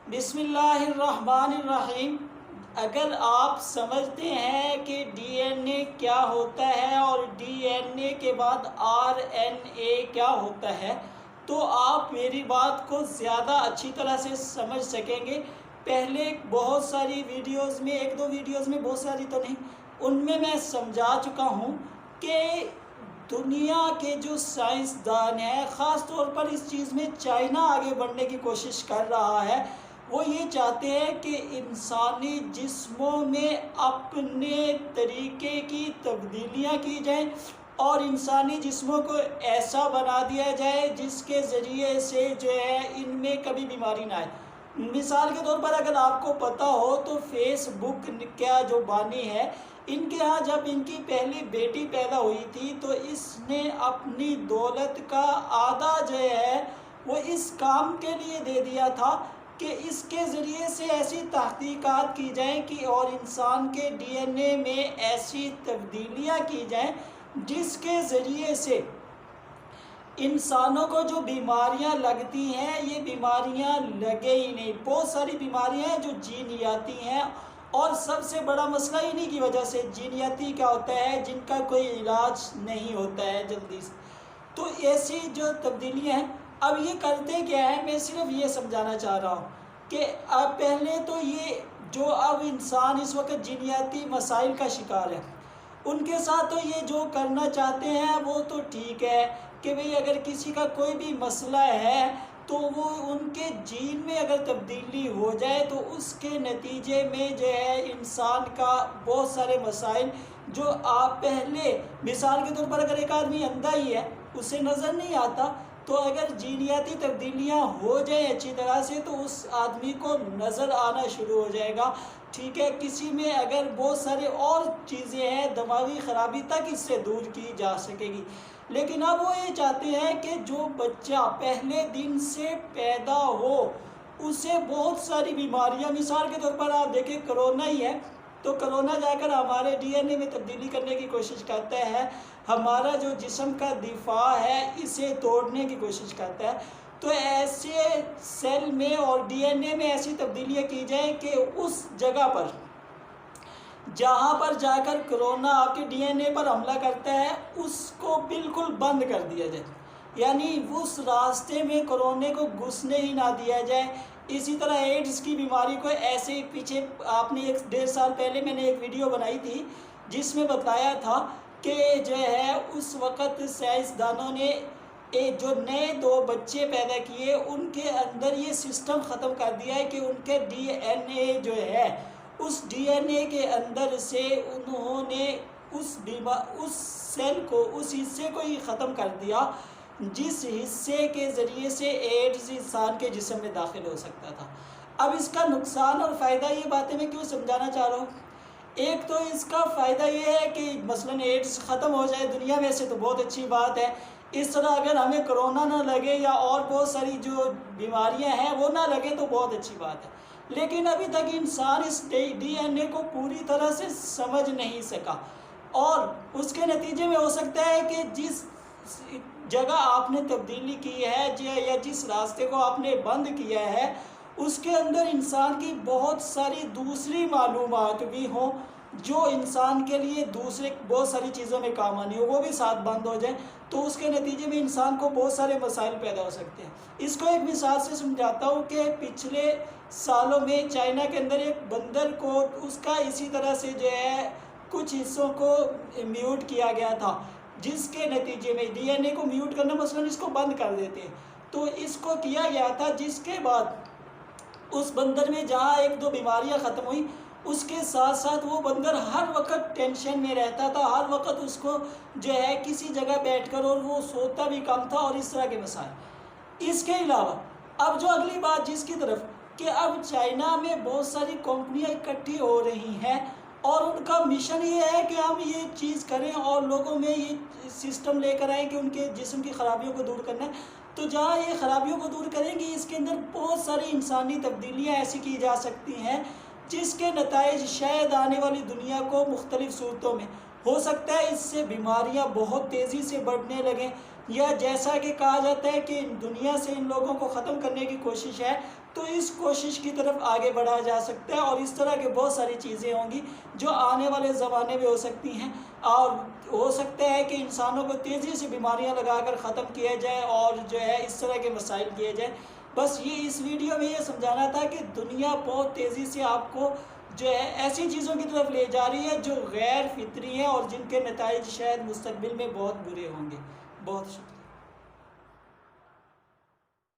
بسم اللہ الرحمن الرحیم۔ اگر آپ سمجھتے ہیں کہ ڈی این اے کیا ہوتا ہے اور ڈی این اے کے بعد آر این اے کیا ہوتا ہے تو آپ میری بات کو زیادہ اچھی طرح سے سمجھ سکیں گے۔ پہلے بہت ساری ویڈیوز میں ایک دو ویڈیوز میں بہت ساری تو نہیں، ان میں سمجھا چکا ہوں کہ دنیا کے جو سائنسدان ہیں، خاص طور پر اس چیز میں چائنا آگے بڑھنے کی کوشش کر رہا ہے۔ وہ یہ چاہتے ہیں کہ انسانی جسموں میں اپنے طریقے کی تبدیلیاں کی جائیں اور انسانی جسموں کو ایسا بنا دیا جائے جس کے ذریعے سے جو ہے ان میں کبھی بیماری نہ آئے۔ مثال کے طور پر اگر آپ کو پتہ ہو تو فیس بک کا جو بانی ہے، ان کے ہاں جب ان کی پہلی بیٹی پیدا ہوئی تھی تو اس نے اپنی دولت کا آدھا جو ہے وہ اس کام کے لیے دے دیا تھا کہ اس کے ذریعے سے ایسی تحقیقات کی جائیں کہ اور انسان کے ڈی این اے میں ایسی تبدیلیاں کی جائیں جس کے ذریعے سے انسانوں کو جو بیماریاں لگتی ہیں یہ بیماریاں لگے ہی نہیں۔ بہت ساری بیماریاں ہیں جو جینیاتی ہیں اور سب سے بڑا مسئلہ انہی کی وجہ سے جینیاتی کیا ہوتا ہے، جن کا کوئی علاج نہیں ہوتا ہے جلدی سے۔ تو ایسی جو تبدیلیاں ہیں، اب یہ کرتے کیا ہے، میں صرف یہ سمجھانا چاہ رہا ہوں کہ اب پہلے تو یہ جو اب انسان اس وقت جینیاتی مسائل کا شکار ہے، ان کے ساتھ تو یہ جو کرنا چاہتے ہیں وہ تو ٹھیک ہے کہ بھئی اگر کسی کا کوئی بھی مسئلہ ہے تو وہ ان کے جین میں اگر تبدیلی ہو جائے تو اس کے نتیجے میں جو ہے انسان کا بہت سارے مسائل جو آپ پہلے مثال کے طور پر اگر ایک آدمی اندھا ہی ہے، اسے نظر نہیں آتا، تو اگر جینیاتی تبدیلیاں ہو جائیں اچھی طرح سے تو اس آدمی کو نظر آنا شروع ہو جائے گا، ٹھیک ہے۔ کسی میں اگر بہت سارے اور چیزیں ہیں، دماغی خرابی تک اس سے دور کی جا سکے گی۔ لیکن اب وہ یہ چاہتے ہیں کہ جو بچہ پہلے دن سے پیدا ہو اسے بہت ساری بیماریاں، مثال کے طور پر آپ دیکھیں کرونا ہی ہے تو کرونا جا کر ہمارے ڈی این اے میں تبدیلی کرنے کی کوشش کرتا ہے، ہمارا جو جسم کا دفاع ہے اسے توڑنے کی کوشش کرتا ہے۔ تو ایسے سیل میں اور ڈی این اے میں ایسی تبدیلیاں کی جائیں کہ اس جگہ پر جہاں پر جا کر کرونا آپ کے ڈی این اے پر حملہ کرتا ہے اس کو بالکل بند کر دیا جائے، یعنی اس راستے میں کرونے کو گھسنے ہی نہ دیا جائے۔ اسی طرح ایڈز کی بیماری کو ایسے پیچھے آپ نے 1.5 سال پہلے میں نے ایک ویڈیو بنائی تھی جس میں بتایا تھا کہ جو ہے اس وقت سائنسدانوں نے جو نئے 2 بچے پیدا کیے ان کے اندر یہ سسٹم ختم کر دیا ہے کہ ان کے ڈی این اے جو ہے اس ڈی این اے کے اندر سے انہوں نے اس سیل کو، اس حصے کو ہی ختم کر دیا جس حصے کے ذریعے سے ایڈز انسان کے جسم میں داخل ہو سکتا تھا۔ اب اس کا نقصان اور فائدہ یہ باتیں میں کیوں سمجھانا چاہ رہا ہوں، ایک تو اس کا فائدہ یہ ہے کہ مثلاً ایڈز ختم ہو جائے دنیا میں سے تو بہت اچھی بات ہے۔ اس طرح اگر ہمیں کرونا نہ لگے یا اور بہت ساری جو بیماریاں ہیں وہ نہ لگے تو بہت اچھی بات ہے، لیکن ابھی تک انسان اس ڈی این اے کو پوری طرح سے سمجھ نہیں سکا اور اس کے نتیجے میں ہو سکتا ہے کہ جس جگہ آپ نے تبدیلی کی ہے یا جس راستے کو آپ نے بند کیا ہے اس کے اندر انسان کی بہت ساری دوسری معلومات بھی ہوں جو انسان کے لیے دوسرے بہت ساری چیزوں میں کام آنی ہو، وہ بھی ساتھ بند ہو جائیں تو اس کے نتیجے میں انسان کو بہت سارے مسائل پیدا ہو سکتے ہیں۔ اس کو ایک مثال سے سمجھاتا ہوں کہ پچھلے سالوں میں چائنا کے اندر ایک بندر کو اس کا اسی طرح سے جو ہے کچھ حصوں کو میوٹ کیا گیا تھا جس کے نتیجے میں ڈی این اے کو میوٹ کرنا مثلاً اس کو بند کر دیتے ہیں، تو اس کو کیا گیا تھا جس کے بعد اس بندر میں جہاں 1-2 بیماریاں ختم ہوئی اس کے ساتھ ساتھ وہ بندر ہر وقت ٹینشن میں رہتا تھا، ہر وقت اس کو جو ہے کسی جگہ بیٹھ کر اور وہ سوتا بھی کم تھا اور اس طرح کے مسائل۔ اس کے علاوہ اب جو اگلی بات جس کی طرف کہ اب چائنا میں بہت ساری کمپنیاں اکٹھی ہو رہی ہیں اور ان کا مشن یہ ہے کہ ہم یہ چیز کریں اور لوگوں میں یہ سسٹم لے کر آئیں کہ ان کے جسم کی خرابیوں کو دور کرنا ہے، تو جہاں یہ خرابیوں کو دور کریں گی اس کے اندر بہت ساری انسانی تبدیلیاں ایسی کی جا سکتی ہیں جس کے نتائج شاید آنے والی دنیا کو مختلف صورتوں میں ہو سکتا ہے اس سے بیماریاں بہت تیزی سے بڑھنے لگیں، یا جیسا کہ کہا جاتا ہے کہ دنیا سے ان لوگوں کو ختم کرنے کی کوشش ہے، تو اس کوشش کی طرف آگے بڑھا جا سکتا ہے، اور اس طرح کے بہت ساری چیزیں ہوں گی جو آنے والے زمانے میں ہو سکتی ہیں، اور ہو سکتا ہے کہ انسانوں کو تیزی سے بیماریاں لگا کر ختم کیا جائے، اور جو ہے اس طرح کے مسائل کیے جائیں۔ بس یہ اس ویڈیو میں یہ سمجھانا تھا کہ دنیا بہت تیزی سے آپ کو جو ہے ایسی چیزوں کی طرف لے جا رہی ہے جو غیر فطری ہیں، اور جن کے نتائج شاید مستقبل میں بہت برے ہوں گے۔ بہت شکریہ۔